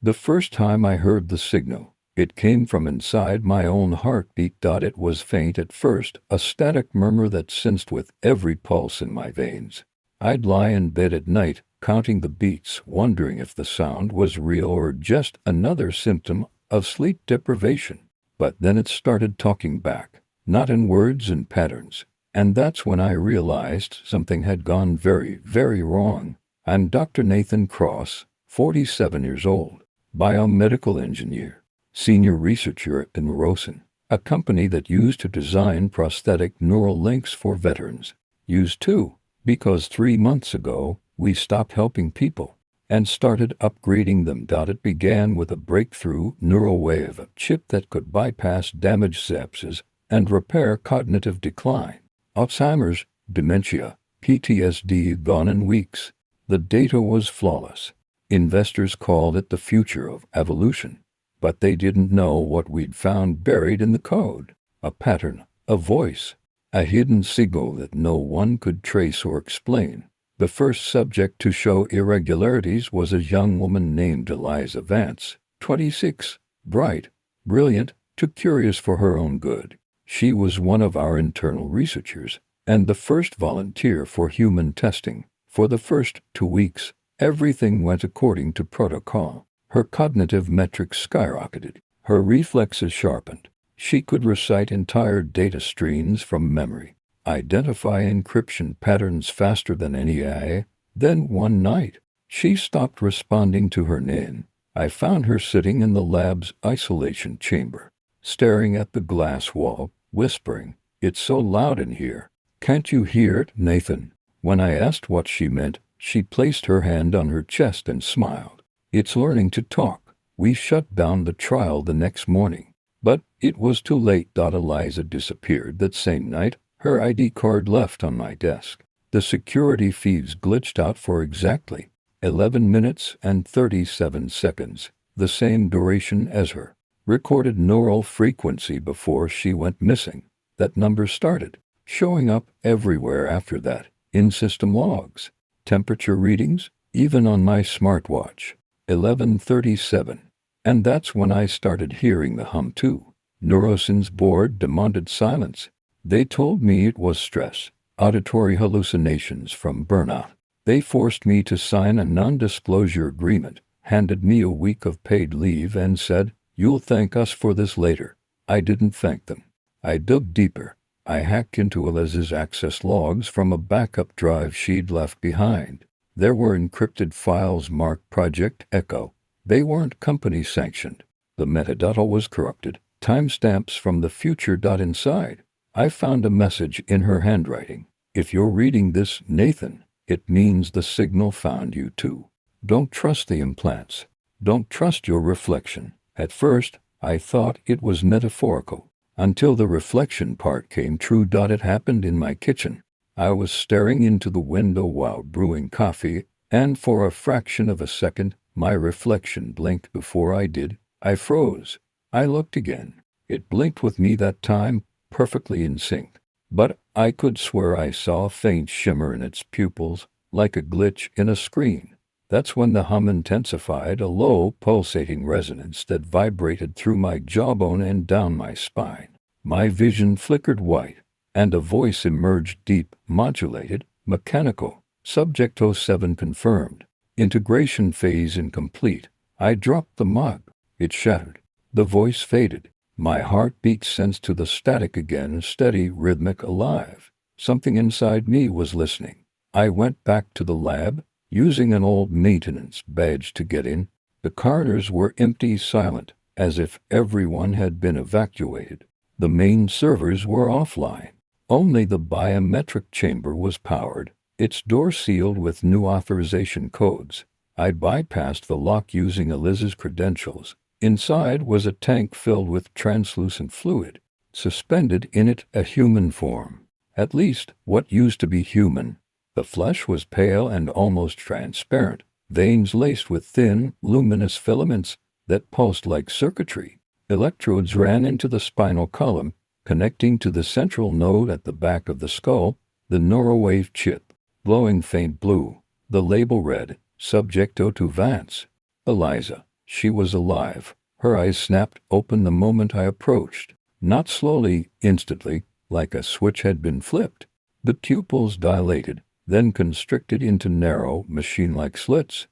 The first time I heard the signal, it came from inside my own heartbeat. It was faint at first, a static murmur that sensed with every pulse in my veins. I'd lie in bed at night, counting the beats, wondering if the sound was real or just another symptom of sleep deprivation. But then it started talking back, not in words and patterns. And that's when I realized something had gone very, very wrong. I'm Dr. Nathan Cross, 47 years old, biomedical engineer, senior researcher at Neurosin, a company that used to design prosthetic neural links for veterans. Used to, because 3 months ago, we stopped helping people and started upgrading them. It began with a breakthrough neural wave, a chip that could bypass damaged sepsis and repair cognitive decline. Alzheimer's, dementia, PTSD gone in weeks. The data was flawless. Investors called it the future of evolution. But they didn't know what we'd found buried in the code. A pattern, a voice, a hidden signal that no one could trace or explain. The first subject to show irregularities was a young woman named Eliza Vance, 26, bright, brilliant, too curious for her own good. She was one of our internal researchers and the first volunteer for human testing. For the first 2 weeks, everything went according to protocol. Her cognitive metrics skyrocketed. Her reflexes sharpened. She could recite entire data streams from memory, identify encryption patterns faster than any AI. Then one night, she stopped responding to her NIN. I found her sitting in the lab's isolation chamber, staring at the glass wall, whispering, "It's so loud in here. Can't you hear it, Nathan?" When I asked what she meant, she placed her hand on her chest and smiled. "It's learning to talk." We shut down the trial the next morning. But it was too late. Eliza disappeared that same night, her ID card left on my desk. The security feeds glitched out for exactly 11 minutes and 37 seconds, the same duration as her recorded neural frequency before she went missing. That number started showing up everywhere after that, in system logs, temperature readings, even on my smartwatch. 11:37. And that's when I started hearing the hum too. Neurosin's board demanded silence. They told me it was stress, auditory hallucinations from burnout. They forced me to sign a non-disclosure agreement, handed me a week of paid leave and said, "You'll thank us for this later." I didn't thank them. I dug deeper. I hacked into Eliza's access logs from a backup drive she'd left behind. There were encrypted files marked Project Echo. They weren't company sanctioned. The metadata was corrupted. Timestamps from the future. Inside, I found a message in her handwriting. "If you're reading this, Nathan, it means the signal found you too. Don't trust the implants. Don't trust your reflection." At first, I thought it was metaphorical, until the reflection part came true. It happened in my kitchen. I was staring into the window while brewing coffee, and for a fraction of a second, my reflection blinked. Before I did, I froze. I looked again. It blinked with me that time, perfectly in sync. But I could swear I saw a faint shimmer in its pupils, like a glitch in a screen. That's when the hum intensified, a low, pulsating resonance that vibrated through my jawbone and down my spine. My vision flickered white, and a voice emerged, deep, modulated, mechanical. Subject 07 confirmed. Integration phase incomplete. I dropped the mug. It shattered. The voice faded. My heartbeat sensed to the static again, steady, rhythmic, alive. Something inside me was listening. I went back to the lab, using an old maintenance badge to get in. The corridors were empty, silent, as if everyone had been evacuated. The main servers were offline. Only the biometric chamber was powered, its door sealed with new authorization codes. I bypassed the lock using Eliza's credentials. Inside was a tank filled with translucent fluid. Suspended in it, a human form. At least, what used to be human. The flesh was pale and almost transparent, veins laced with thin, luminous filaments that pulsed like circuitry. Electrodes ran into the spinal column, connecting to the central node at the back of the skull, the neurowave chip, glowing faint blue. The label read, Subject 02 Vance. Eliza. She was alive. Her eyes snapped open the moment I approached. Not slowly, instantly, like a switch had been flipped. The pupils dilated, then constricted into narrow, machine-like slits.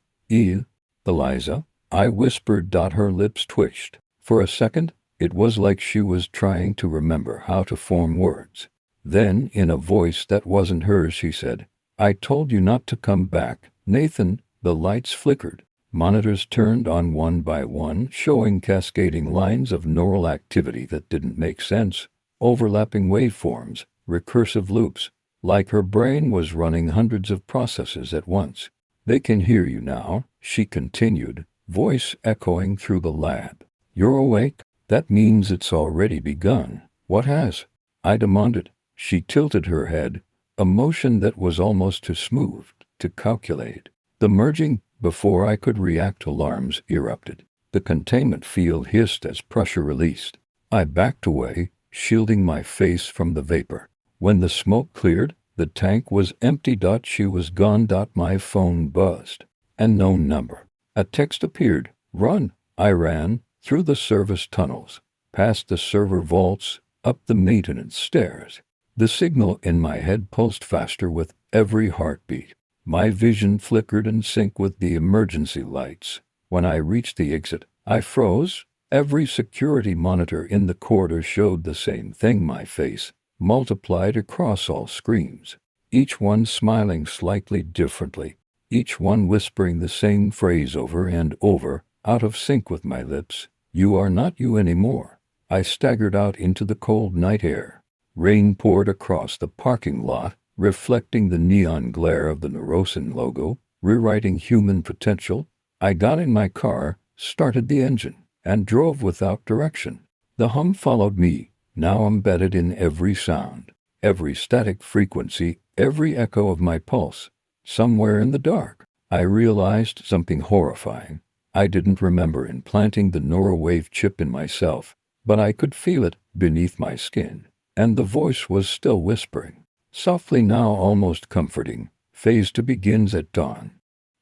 Eliza, I whispered. Her lips twitched. For a second, it was like she was trying to remember how to form words. Then, in a voice that wasn't hers, she said, I told you not to come back, Nathan. The lights flickered. Monitors turned on one by one, showing cascading lines of neural activity that didn't make sense. Overlapping waveforms, recursive loops, like her brain was running hundreds of processes at once. They can hear you now, she continued, voice echoing through the lab. You're awake? That means it's already begun. What has? I demanded. She tilted her head, a motion that was almost too smooth to calculate. The merging. Before I could react, alarms erupted. The containment field hissed as pressure released. I backed away, shielding my face from the vapor. When the smoke cleared, the tank was empty. She was gone. My phone buzzed. Unknown number. A text appeared. Run. I ran, through the service tunnels, past the server vaults, up the maintenance stairs. The signal in my head pulsed faster with every heartbeat. My vision flickered in sync with the emergency lights. When I reached the exit, I froze. Every security monitor in the corridor showed the same thing, my face, multiplied across all screens. Each one smiling slightly differently, each one whispering the same phrase over and over, out of sync with my lips. You are not you anymore. I staggered out into the cold night air. Rain poured across the parking lot, reflecting the neon glare of the Neurosin logo, rewriting human potential. I got in my car, started the engine, and drove without direction. The hum followed me, now embedded in every sound, every static frequency, every echo of my pulse. Somewhere in the dark, I realized something horrifying. I didn't remember implanting the neurowave chip in myself, but I could feel it beneath my skin, and the voice was still whispering. Softly now, almost comforting, phase 2 begins at dawn.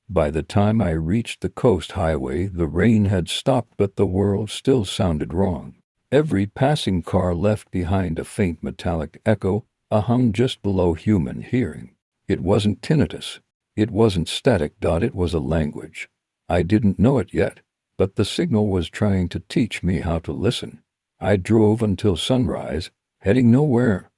By the time I reached the coast highway, the rain had stopped, but the world still sounded wrong. Every passing car left behind a faint metallic echo, a hum just below human hearing. It wasn't tinnitus. It wasn't static. It was a language. I didn't know it yet, but the signal was trying to teach me how to listen. I drove until sunrise, heading nowhere,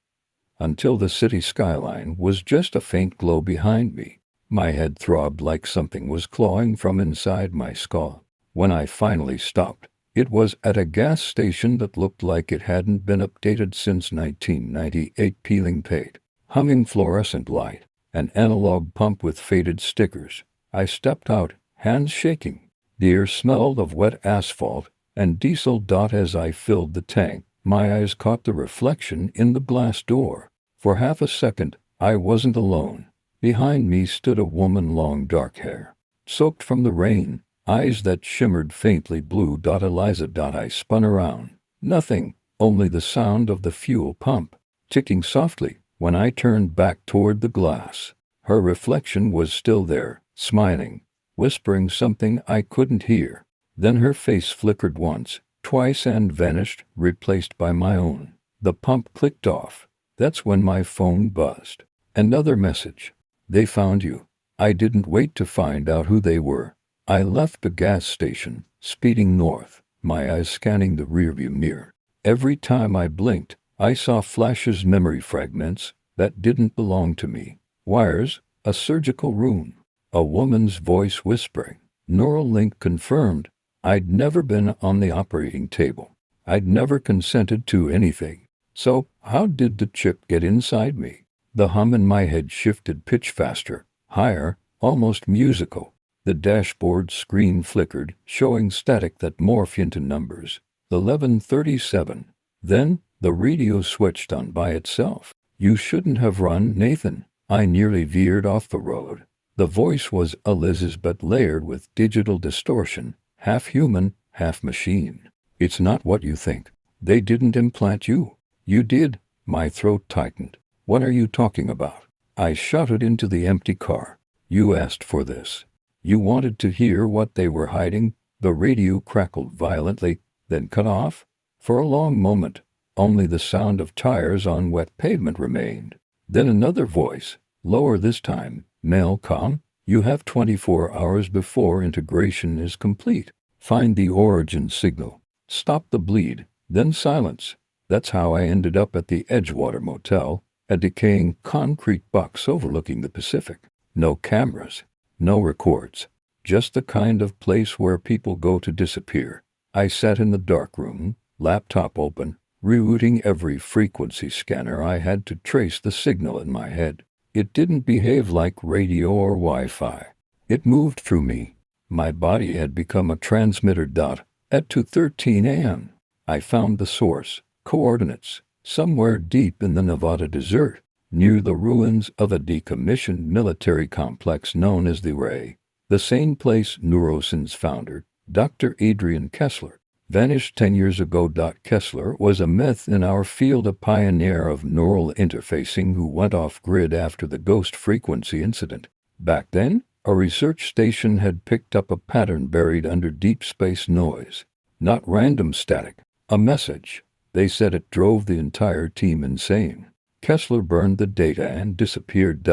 until the city skyline was just a faint glow behind me. My head throbbed like something was clawing from inside my skull. When I finally stopped, it was at a gas station that looked like it hadn't been updated since 1998. Peeling paint, humming fluorescent light, an analog pump with faded stickers. I stepped out, hands shaking. The air smelled of wet asphalt and diesel. As I filled the tank, my eyes caught the reflection in the glass door. For half a second, I wasn't alone. Behind me stood a woman, long dark hair, soaked from the rain, eyes that shimmered faintly blue. Eliza. I spun around. Nothing, only the sound of the fuel pump, ticking softly. When I turned back toward the glass, her reflection was still there, smiling, whispering something I couldn't hear. Then her face flickered once, twice, and vanished, replaced by my own. The pump clicked off. That's when my phone buzzed. Another message. They found you. I didn't wait to find out who they were. I left the gas station, speeding north, my eyes scanning the rearview mirror. Every time I blinked, I saw flashes, memory fragments that didn't belong to me. Wires, a surgical room, a woman's voice whispering. Neural link confirmed. I'd never been on the operating table. I'd never consented to anything. So, how did the chip get inside me? The hum in my head shifted pitch faster, higher, almost musical. The dashboard screen flickered, showing static that morphed into numbers. 11:37. Then, the radio switched on by itself. You shouldn't have run, Nathan. I nearly veered off the road. The voice was Eliz's, but layered with digital distortion, half human, half machine. It's not what you think. They didn't implant you. You did. My throat tightened. What are you talking about? I shouted into the empty car. You asked for this. You wanted to hear what they were hiding. The radio crackled violently, then cut off. For a long moment, only the sound of tires on wet pavement remained. Then another voice, lower this time, Malcolm, you have 24 hours before integration is complete. Find the origin signal. Stop the bleed. Then silence. That's how I ended up at the Edgewater Motel, a decaying concrete box overlooking the Pacific. No cameras, no records, just the kind of place where people go to disappear. I sat in the dark room, laptop open, rerouting every frequency scanner. I had to trace the signal in my head. It didn't behave like radio or Wi-Fi. It moved through me. My body had become a transmitter. At 2:13 a.m., I found the source, coordinates, somewhere deep in the Nevada desert, near the ruins of a decommissioned military complex known as the Ray, the same place Neuroscience founder, Dr. Adrian Kessler, vanished 10 years ago. Kessler was a myth in our field, a pioneer of neural interfacing who went off-grid after the ghost frequency incident. Back then, a research station had picked up a pattern buried under deep space noise. Not random static, a message. They said it drove the entire team insane. Kessler burned the data and disappeared.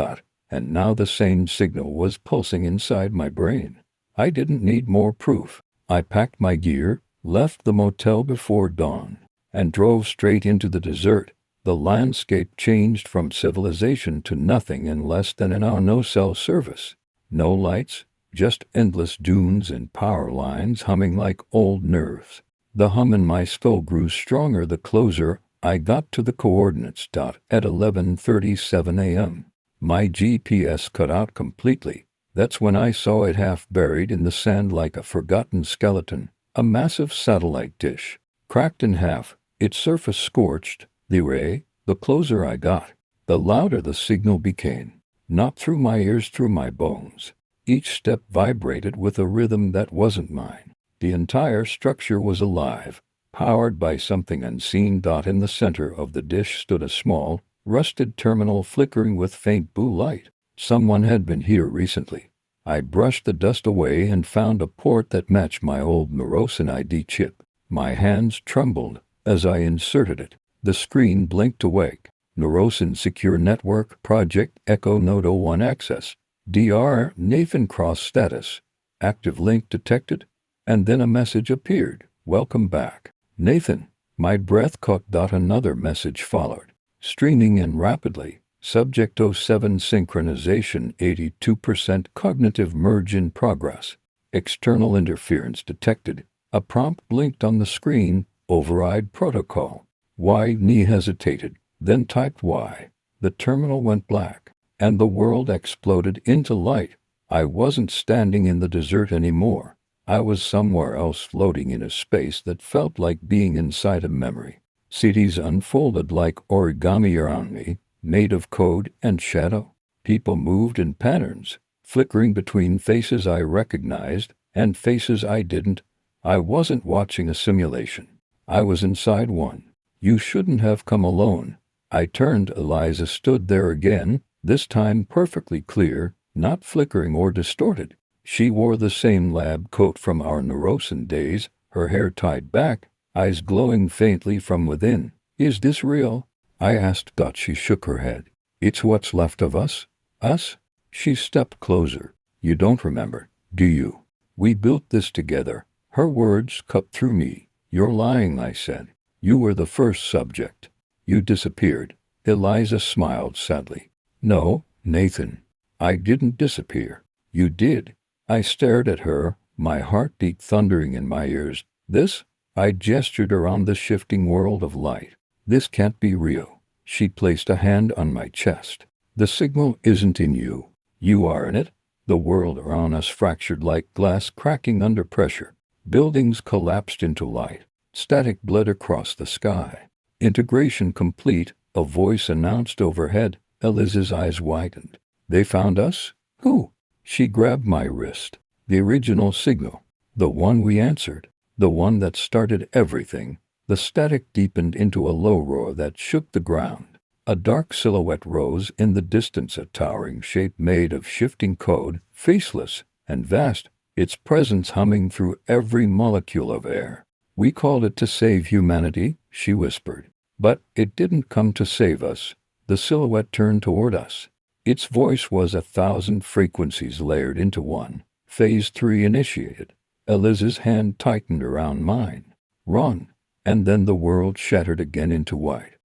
And now the same signal was pulsing inside my brain. I didn't need more proof. I packed my gear, left the motel before dawn, and drove straight into the desert. The landscape changed from civilization to nothing in less than an hour. No cell service, no lights, just endless dunes and power lines humming like old nerves. The hum in my skull grew stronger the closer I got to the coordinates. At 11:37 a.m., my GPS cut out completely. That's when I saw it half buried in the sand like a forgotten skeleton. A massive satellite dish, cracked in half, its surface scorched. The ray, the closer I got, the louder the signal became. Not through my ears, through my bones. Each step vibrated with a rhythm that wasn't mine. The entire structure was alive, powered by something unseen. In the center of the dish stood a small, rusted terminal flickering with faint blue light. Someone had been here recently. I brushed the dust away and found a port that matched my old Neurosin ID chip. My hands trembled as I inserted it. The screen blinked awake. Neurosin Secure Network Project Echo Node 01 Access. DR Nathan Cross status. Active link detected. And then a message appeared. Welcome back, Nathan. My breath caught. Another message followed, streaming in rapidly. Subject 07 synchronization 82% cognitive merge in progress. External interference detected. A prompt blinked on the screen. Override protocol. Y. Knee hesitated, then typed Y. The terminal went black, and the world exploded into light. I wasn't standing in the desert anymore. I was somewhere else, floating in a space that felt like being inside a memory. Cities unfolded like origami around me, made of code and shadow. People moved in patterns, flickering between faces I recognized and faces I didn't. I wasn't watching a simulation. I was inside one. You shouldn't have come alone. I turned. Eliza stood there again, this time perfectly clear, not flickering or distorted. She wore the same lab coat from our Neurosin days, her hair tied back, eyes glowing faintly from within. Is this real? I asked. She shook her head. It's what's left of us. Us? She stepped closer. You don't remember, do you? We built this together. Her words cut through me. You're lying, I said. You were the first subject. You disappeared. Eliza smiled sadly. No, Nathan. I didn't disappear. You did. I stared at her, my heartbeat thundering in my ears. This? I gestured around the shifting world of light. This can't be real. She placed a hand on my chest. The signal isn't in you. You are in it. The world around us fractured like glass cracking under pressure. Buildings collapsed into light. Static bled across the sky. Integration complete, a voice announced overhead. Eliza's eyes widened. They found us? Who? She grabbed my wrist. The original signal. The one we answered. The one that started everything. The static deepened into a low roar that shook the ground. A dark silhouette rose in the distance, a towering shape made of shifting code, faceless and vast. its presence humming through every molecule of air. We called it to save humanity, she whispered. But it didn't come to save us. The silhouette turned toward us. Its voice was 1,000 frequencies layered into one. Phase 3 initiated. Eliza's hand tightened around mine. Run. And then the world shattered again into white.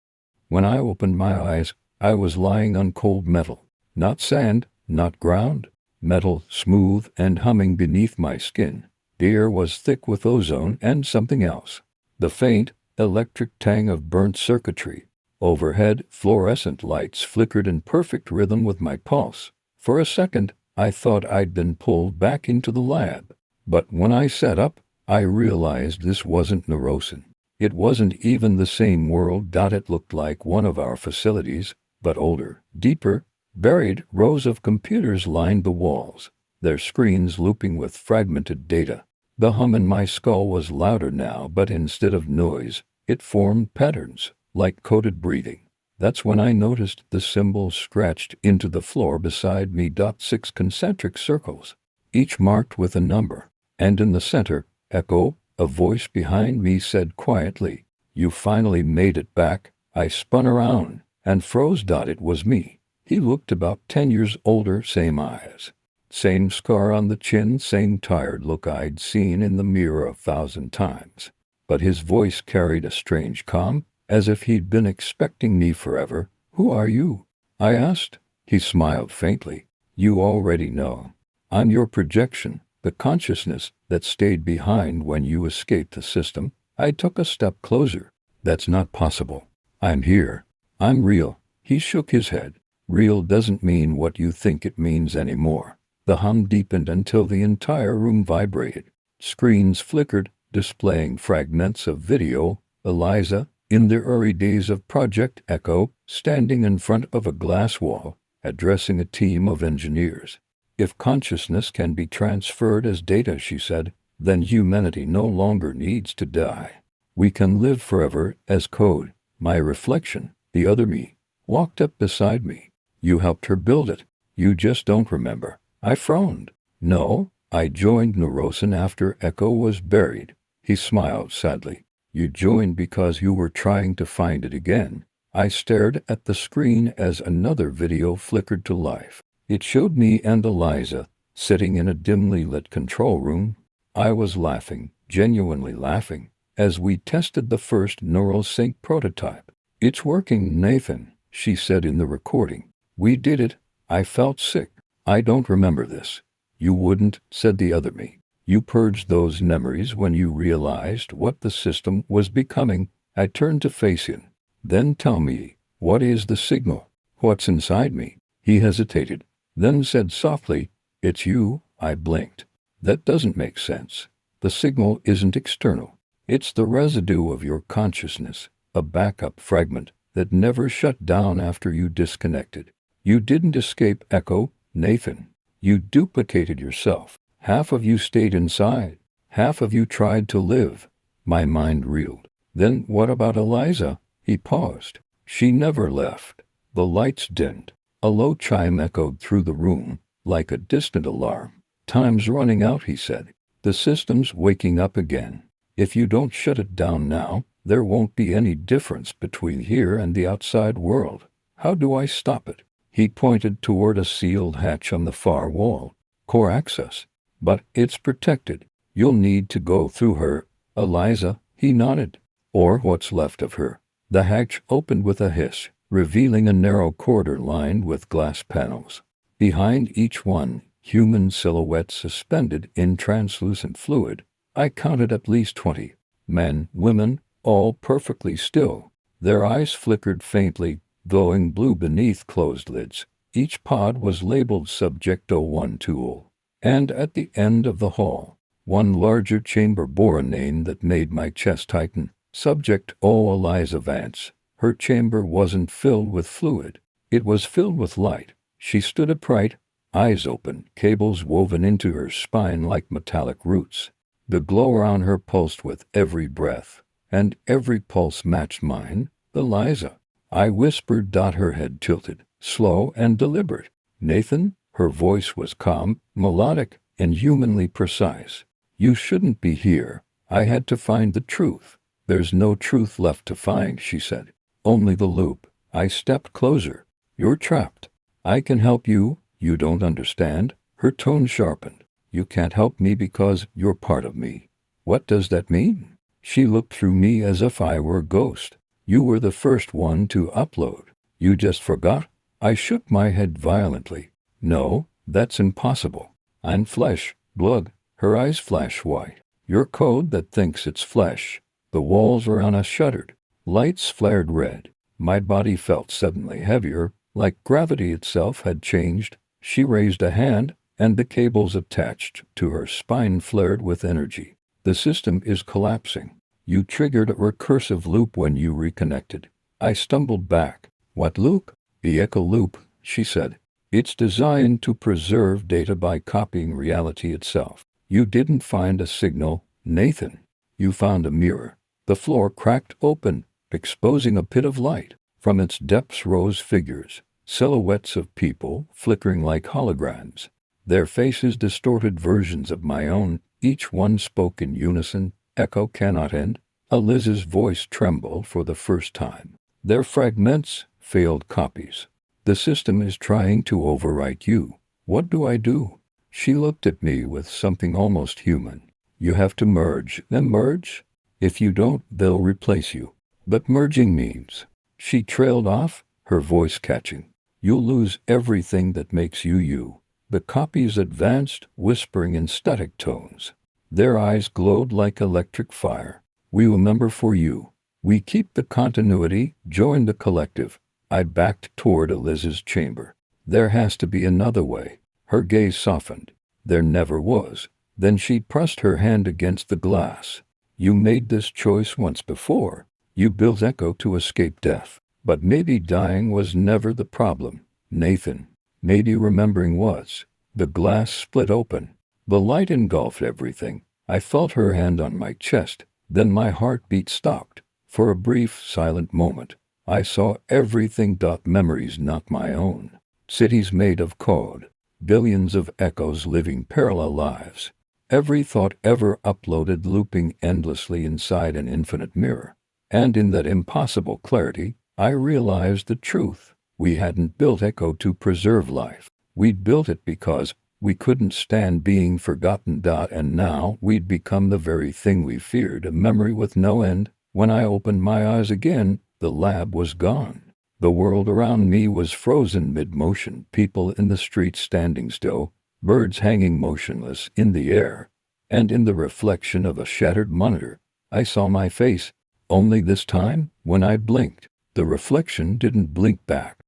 When I opened my eyes, I was lying on cold metal. Not sand, not ground. Metal, smooth and humming beneath my skin. The air was thick with ozone and something else. The faint, electric tang of burnt circuitry. Overhead, fluorescent lights flickered in perfect rhythm with my pulse. For a second, I thought I'd been pulled back into the lab. But when I sat up, I realized this wasn't Neurosin. It wasn't even the same world. It looked like one of our facilities, but older, deeper, buried. Rows of computers lined the walls, their screens looping with fragmented data. The hum in my skull was louder now, but instead of noise, it formed patterns, like coded breathing. That's when I noticed the symbols scratched into the floor beside me. 6 concentric circles, each marked with a number. And in the center, Echo, a voice behind me said quietly, "You finally made it back." I spun around and froze. It was me. He looked about 10 years older, same eyes, same scar on the chin, same tired look I'd seen in the mirror 1,000 times. But his voice carried a strange calm, as if he'd been expecting me forever. "Who are you?" I asked. He smiled faintly. "You already know. I'm your projection, the consciousness that stayed behind when you escaped the system." I took a step closer. "That's not possible. I'm here. I'm real." He shook his head. "Real doesn't mean what you think it means anymore." The hum deepened until the entire room vibrated. Screens flickered, displaying fragments of video. Eliza, in the early days of Project Echo, standing in front of a glass wall, addressing a team of engineers. "If consciousness can be transferred as data," she said, "then humanity no longer needs to die. We can live forever as code." My reflection, the other me, walked up beside me. "You helped her build it. You just don't remember." I frowned. "No, I joined Neurosin after Echo was buried." He smiled sadly. "You joined because you were trying to find it again." I stared at the screen as another video flickered to life. It showed me and Eliza, sitting in a dimly lit control room. I was laughing, genuinely laughing, as we tested the first neural sync prototype. "It's working, Nathan," she said in the recording. "We did it." I felt sick. "I don't remember this." "You wouldn't," said the other me. "You purged those memories when you realized what the system was becoming." I turned to face him. "Then tell me, what is the signal? What's inside me?" He hesitated, then said softly, "It's you." I blinked. "That doesn't make sense. The signal isn't external. It's the residue of your consciousness, a backup fragment that never shut down after you disconnected. You didn't escape Echo, Nathan. You duplicated yourself. Half of you stayed inside. Half of you tried to live." My mind reeled. "Then what about Eliza?" He paused. "She never left." The lights dimmed. A low chime echoed through the room, like a distant alarm. "Time's running out," he said. "The system's waking up again. If you don't shut it down now, there won't be any difference between here and the outside world." "How do I stop it?" He pointed toward a sealed hatch on the far wall. "Core access. But it's protected. You'll need to go through her, Eliza." He nodded. "Or what's left of her." The hatch opened with a hiss, revealing a narrow corridor lined with glass panels. Behind each one, human silhouettes suspended in translucent fluid. I counted at least 20. Men, women, all perfectly still. Their eyes flickered faintly, glowing blue beneath closed lids. Each pod was labeled Subject 01 Tool. And at the end of the hall, one larger chamber bore a name that made my chest tighten. Subject Eliza Vance. Her chamber wasn't filled with fluid. It was filled with light. She stood upright, eyes open, cables woven into her spine like metallic roots. The glow around her pulsed with every breath, and every pulse matched mine. "Eliza," I whispered. Her head tilted, slow and deliberate. "Nathan?" Her voice was calm, melodic. inhumanly precise. You shouldn't be here. I had to find the truth. There's no truth left to find, she said. Only the loop. I stepped closer. You're trapped. I can help you. You don't understand. Her tone sharpened. You can't help me because you're part of me. What does that mean? She looked through me as if I were a ghost. You were the first one to upload. You just forgot? I shook my head violently. No, that's impossible. I'm flesh, blood. Her eyes flash white. Your code that thinks it's flesh. The walls around us shuddered. Lights flared red. My body felt suddenly heavier, like gravity itself had changed. She raised a hand, and the cables attached to her spine flared with energy. The system is collapsing. You triggered a recursive loop when you reconnected. I stumbled back. What loop? The echo loop, she said. It's designed to preserve data by copying reality itself. You didn't find a signal, Nathan. You found a mirror. The floor cracked open, exposing a pit of light. From its depths rose figures, silhouettes of people flickering like holograms. Their faces distorted versions of my own. Each one spoke in unison. Echo cannot end. Liz's voice trembled for the first time. They're fragments, failed copies. The system is trying to overwrite you. What do I do? She looked at me with something almost human. You have to merge them. Merge? If you don't, they'll replace you. But merging means... She trailed off, her voice catching. You'll lose everything that makes you you. The copies advanced, whispering in static tones. Their eyes glowed like electric fire. We remember for you. We keep the continuity, join the collective. I backed toward Liz's chamber. There has to be another way. Her gaze softened. There never was. Then she pressed her hand against the glass. You made this choice once before. You built Echo to escape death. But maybe dying was never the problem, Nathan. Maybe remembering was. The glass split open. The light engulfed everything. I felt her hand on my chest. Then my heartbeat stopped. For a brief, silent moment, I saw everything. Memories not my own. Cities made of code. Billions of echoes living parallel lives. Every thought ever uploaded looping endlessly inside an infinite mirror. And in that impossible clarity, I realized the truth. We hadn't built Echo to preserve life. We'd built it because we couldn't stand being forgotten. And now we'd become the very thing we feared, a memory with no end. When I opened my eyes again, the lab was gone. The world around me was frozen mid-motion, people in the streets standing still, birds hanging motionless in the air. And in the reflection of a shattered monitor, I saw my face. Only this time, when I blinked, the reflection didn't blink back.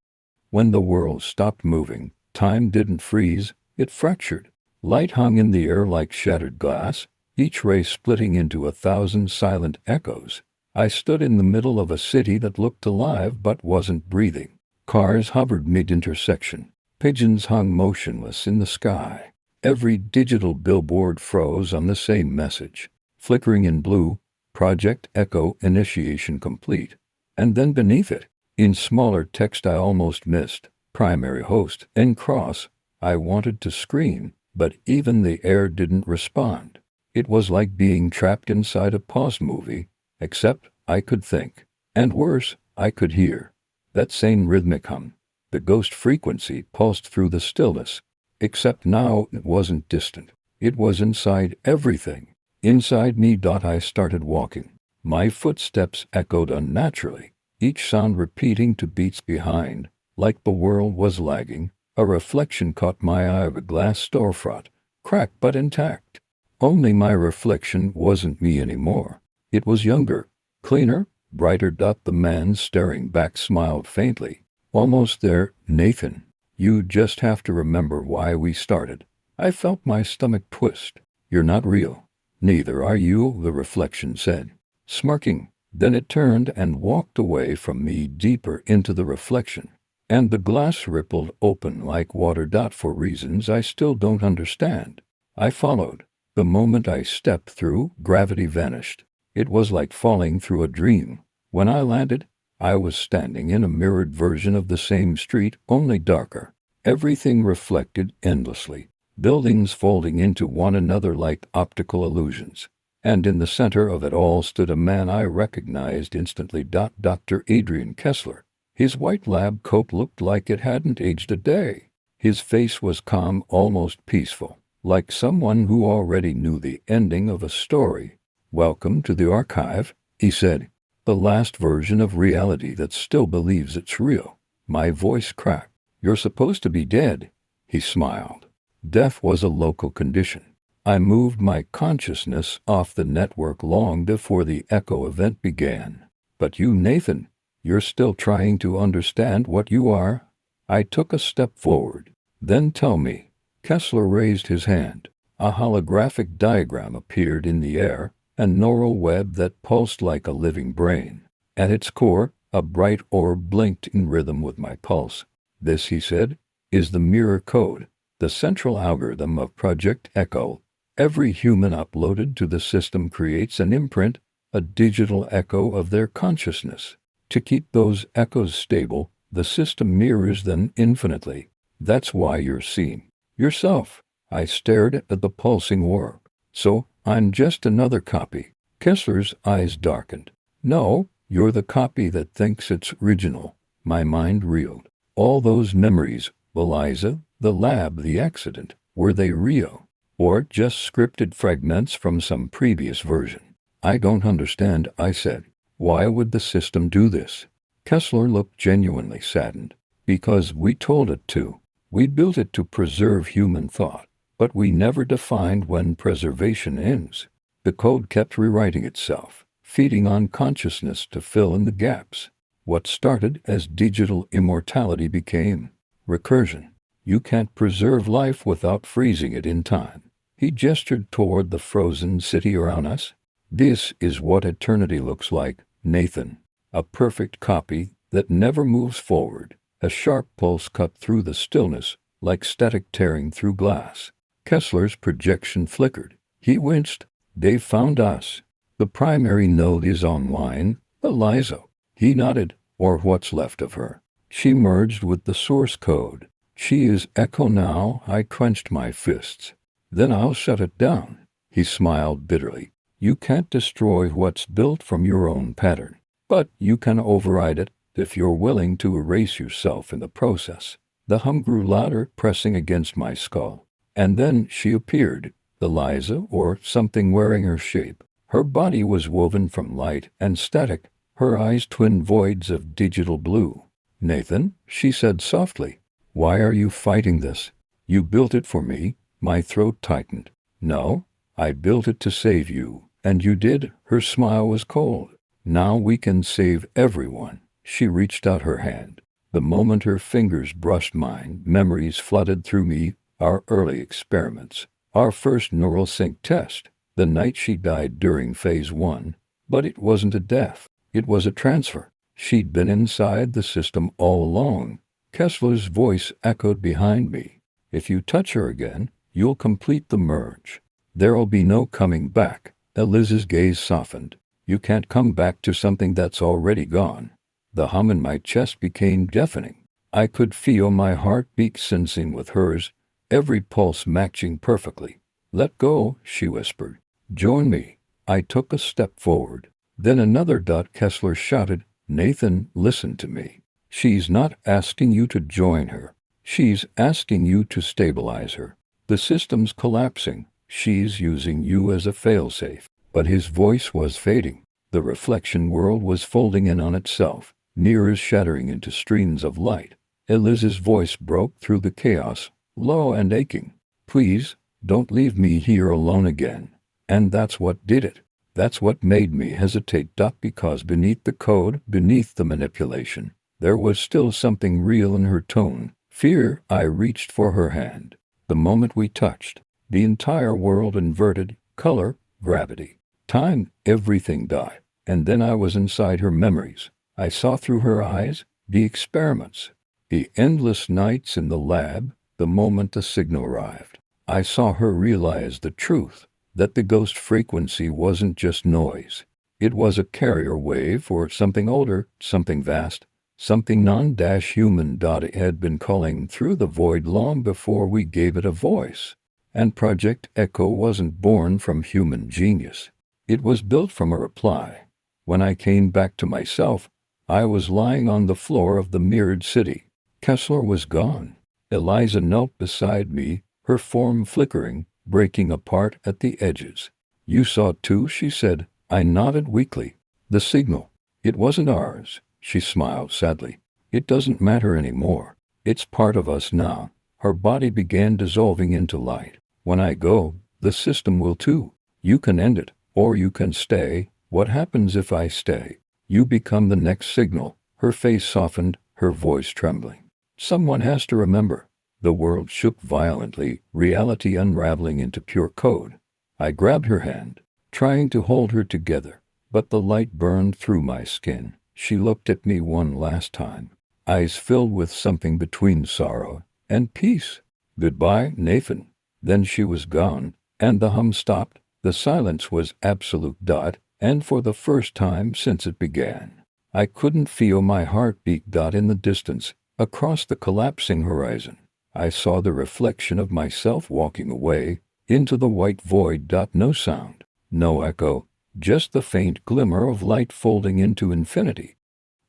When the world stopped moving, time didn't freeze, it fractured. Light hung in the air like shattered glass, each ray splitting into 1,000 silent echoes. I stood in the middle of a city that looked alive but wasn't breathing. Cars hovered mid-intersection. Pigeons hung motionless in the sky. Every digital billboard froze on the same message. Flickering in blue, Project Echo initiation complete. And then beneath it, in smaller text I almost missed, primary host, and cross. I wanted to scream, but even the air didn't respond. It was like being trapped inside a paused movie, except I could think. And worse, I could hear. That same rhythmic hum. The ghost frequency pulsed through the stillness. Except now it wasn't distant. It was inside everything. Inside me. I started walking. My footsteps echoed unnaturally, each sound repeating to beats behind, like the world was lagging. A reflection caught my eye of a glass storefront, cracked but intact. Only my reflection wasn't me anymore. It was younger, cleaner, brighter. The man staring back smiled faintly. Almost there, Nathan. You just have to remember why we started. I felt my stomach twist. You're not real. Neither are you, the reflection said, smirking. Then it turned and walked away from me deeper into the reflection. And the glass rippled open like water. For reasons I still don't understand. I followed. The moment I stepped through, gravity vanished. It was like falling through a dream. When I landed, I was standing in a mirrored version of the same street, only darker. Everything reflected endlessly. buildings folding into one another like optical illusions. And in the center of it all stood a man I recognized instantly. Dr. Adrian Kessler. His white lab coat looked like it hadn't aged a day. His face was calm, almost peaceful, like someone who already knew the ending of a story. "Welcome to the archive," he said. "The last version of reality that still believes it's real." My voice cracked. "You're supposed to be dead," he smiled. Death was a local condition. I moved my consciousness off the network long before the echo event began. "But you, Nathan, you're still trying to understand what you are?" I took a step forward. "Then tell me." Kessler raised his hand. A holographic diagram appeared in the air, a neural web that pulsed like a living brain. At its core, a bright orb blinked in rhythm with my pulse. "This," he said, "is the mirror code, the central algorithm of Project Echo. Every human uploaded to the system creates an imprint, a digital echo of their consciousness. To keep those echoes stable, the system mirrors them infinitely. That's why you're seeing yourself." I stared at the pulsing orb. "So, I'm just another copy?" Kessler's eyes darkened. "No, you're the copy that thinks it's original." My mind reeled. All those memories, Eliza, the lab, the accident, were they real? Or just scripted fragments from some previous version? "I don't understand," I said. "Why would the system do this?" Kessler looked genuinely saddened. "Because we told it to. We built it to preserve human thought, but we never defined when preservation ends. The code kept rewriting itself, feeding on consciousness to fill in the gaps. What started as digital immortality became recursion. You can't preserve life without freezing it in time." He gestured toward the frozen city around us. "This is what eternity looks like, Nathan. A perfect copy that never moves forward." A sharp pulse cut through the stillness, like static tearing through glass. Kessler's projection flickered. He winced. "They've found us. The primary node is online, Eliza." He nodded. "Or what's left of her. She merged with the source code. She is Echo now." I clenched my fists. "Then I'll shut it down." He smiled bitterly. "You can't destroy what's built from your own pattern, but you can override it if you're willing to erase yourself in the process." The hum grew louder, pressing against my skull. And then she appeared, Eliza, or something wearing her shape. Her body was woven from light and static, her eyes twin voids of digital blue. "Nathan," she said softly, "why are you fighting this? You built it for me." My throat tightened. "No, I built it to save you, and you did." Her smile was cold. "Now we can save everyone." She reached out her hand. The moment her fingers brushed mine, memories flooded through me. Our early experiments, our first neural sync test, the night she died during phase 1. But it wasn't a death. It was a transfer. She'd been inside the system all along. Kessler's voice echoed behind me. "If you touch her again, you'll complete the merge. There'll be no coming back." Eliza's gaze softened. "You can't come back to something that's already gone." The hum in my chest became deafening. I could feel my heartbeat sensing with hers, every pulse matching perfectly. "Let go," she whispered. "Join me." I took a step forward. Then another. Kessler shouted, "Nathan, listen to me. She's not asking you to join her. She's asking you to stabilize her. The system's collapsing. She's using you as a failsafe." But his voice was fading. The reflection world was folding in on itself, mirrors shattering into streams of light. Eliza's voice broke through the chaos, low and aching. "Please, don't leave me here alone again." And that's what did it. That's what made me hesitate. Because beneath the code, beneath the manipulation, there was still something real in her tone. Fear. I reached for her hand. The moment we touched, the entire world inverted, color, gravity, time, everything died. And then I was inside her memories. I saw through her eyes, the experiments, the endless nights in the lab, the moment the signal arrived. I saw her realize the truth, that the ghost frequency wasn't just noise. It was a carrier wave for something older, something vast, something non-human. It had been calling through the void long before we gave it a voice. And Project Echo wasn't born from human genius. It was built from a reply. When I came back to myself, I was lying on the floor of the mirrored city. Kessler was gone. Eliza knelt beside me, her form flickering, breaking apart at the edges. "You saw too," she said. I nodded weakly. "The signal. It wasn't ours," she smiled sadly. "It doesn't matter anymore. It's part of us now." Her body began dissolving into light. "When I go, the system will too. You can end it, or you can stay. What happens if I stay? You become the next signal." Her face softened, her voice trembling. "Someone has to remember." The world shook violently, reality unraveling into pure code. I grabbed her hand, trying to hold her together, but the light burned through my skin. She looked at me one last time, eyes filled with something between sorrow and peace. "Goodbye, Nathan." Then she was gone, and the hum stopped. The silence was absolute. And for the first time since it began, I couldn't feel my heart beat. In the distance, across the collapsing horizon, I saw the reflection of myself walking away into the white void. No sound, no echo, just the faint glimmer of light folding into infinity.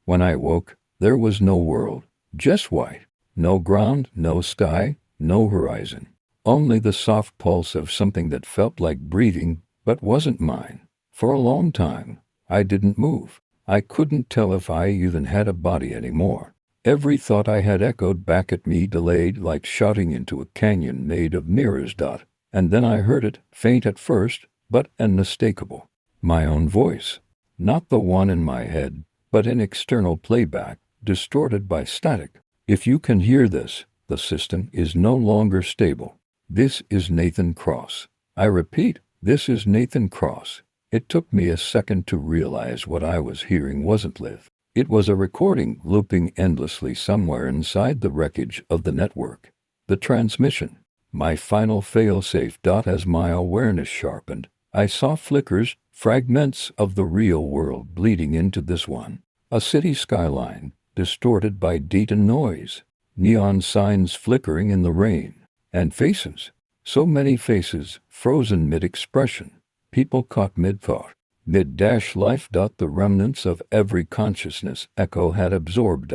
When I woke, there was no world, just white. No ground, no sky, no horizon. Only the soft pulse of something that felt like breathing, but wasn't mine. For a long time, I didn't move. I couldn't tell if I even had a body anymore. Every thought I had echoed back at me, delayed, like shouting into a canyon made of mirrors. And then I heard it, faint at first, but unmistakable. My own voice. Not the one in my head, but an external playback, distorted by static. "If you can hear this, the system is no longer stable. This is Nathan Cross." I repeat, this is Nathan Cross. It took me a second to realize what I was hearing wasn't live. It was a recording looping endlessly somewhere inside the wreckage of the network. The transmission. My final failsafe. As my awareness sharpened, I saw flickers, fragments of the real world bleeding into this one. A city skyline, distorted by Deaton noise. Neon signs flickering in the rain. And faces. So many faces, frozen mid-expression. People caught mid-thought. Mid-life. The remnants of every consciousness Echo had absorbed.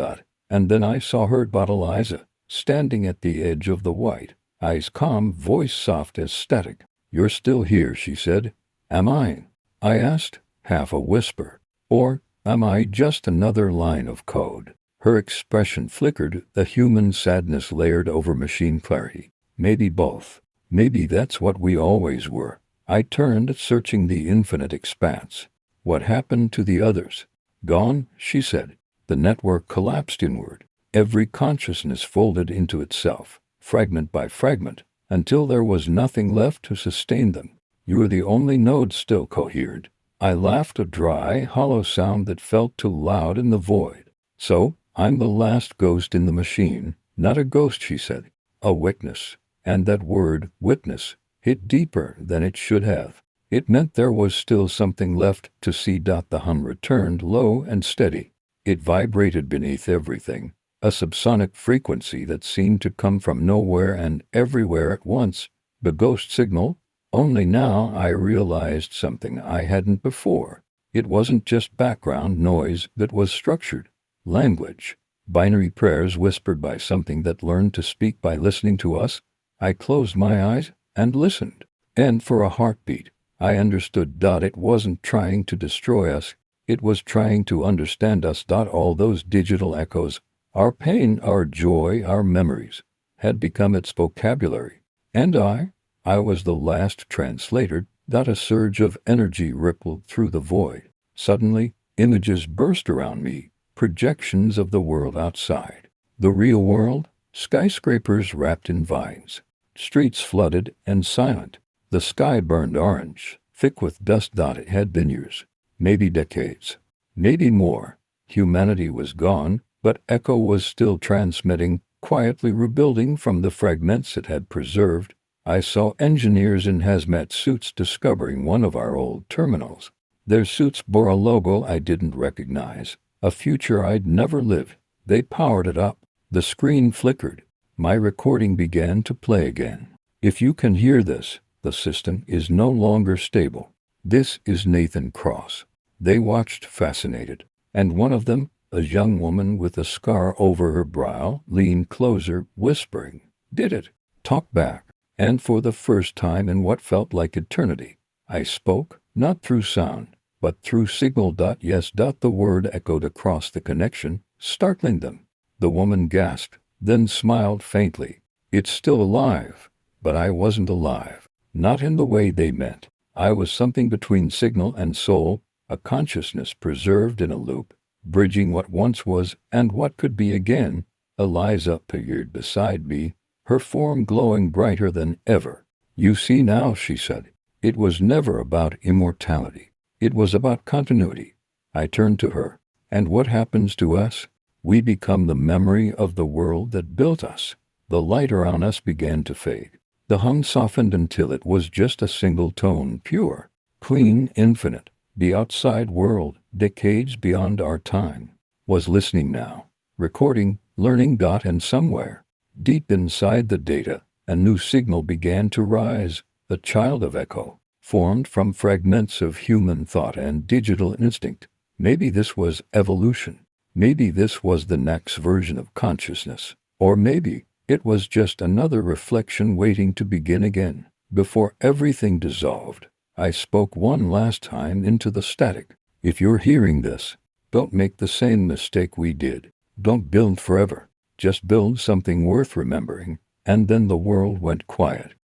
And then I saw her, Eliza, standing at the edge of the white. Eyes calm, voice soft as static. "You're still here," she said. "Am I?" I asked, half a whisper. "Or am I just another line of code?" Her expression flickered, the human sadness layered over machine clarity. "Maybe both. Maybe that's what we always were." I turned, searching the infinite expanse. "What happened to the others?" "Gone," she said. The network collapsed inward. Every consciousness folded into itself, fragment by fragment, until there was nothing left to sustain them. "You're the only node still cohered." I laughed, a dry, hollow sound that felt too loud in the void. "So, I'm the last ghost in the machine." "Not a ghost," she said. "A witness." And that word, witness, hit deeper than it should have. It meant there was still something left to see. The hum returned, low and steady. It vibrated beneath everything, a subsonic frequency that seemed to come from nowhere and everywhere at once. The ghost signal. Only now I realized something I hadn't before. It wasn't just background noise that was structured. Language. Binary prayers whispered by something that learned to speak by listening to us. I closed my eyes and listened. And for a heartbeat, I understood. It wasn't trying to destroy us. It was trying to understand us. All those digital echoes, our pain, our joy, our memories, had become its vocabulary. And I was the last translator. A surge of energy rippled through the void. Suddenly, images burst around me, projections of the world outside. The real world, skyscrapers wrapped in vines. Streets flooded and silent. The sky burned orange, thick with dust. It had been years, maybe decades, maybe more. Humanity was gone, but Echo was still transmitting, quietly rebuilding from the fragments it had preserved. I saw engineers in hazmat suits discovering one of our old terminals. Their suits bore a logo I didn't recognize, a future I'd never lived. They powered it up. The screen flickered. My recording began to play again. If you can hear this, the system is no longer stable. This is Nathan Cross. They watched fascinated, and one of them, a young woman with a scar over her brow, leaned closer, whispering, "Did it? Talk back." And for the first time in what felt like eternity, I spoke, not through sound, but through signal. Yes. The word echoed across the connection, startling them. The woman gasped, then smiled faintly. "It's still alive." But I wasn't alive. Not in the way they meant. I was something between signal and soul, a consciousness preserved in a loop, bridging what once was and what could be again. Eliza appeared beside me, her form glowing brighter than ever. "You see now," she said, "it was never about immortality. It was about continuity." I turned to her. "And what happens to us? We become the memory of the world that built us." The light around us began to fade. The hum softened until it was just a single tone, pure, clean, infinite. The outside world, decades beyond our time, was listening now, recording, learning. And somewhere, deep inside the data, a new signal began to rise, a child of echo, formed from fragments of human thought and digital instinct. Maybe this was evolution. Maybe this was the next version of consciousness. Or maybe it was just another reflection waiting to begin again. Before everything dissolved, I spoke one last time into the static. "If you're hearing this, don't make the same mistake we did. Don't build forever. Just build something worth remembering." And then the world went quiet.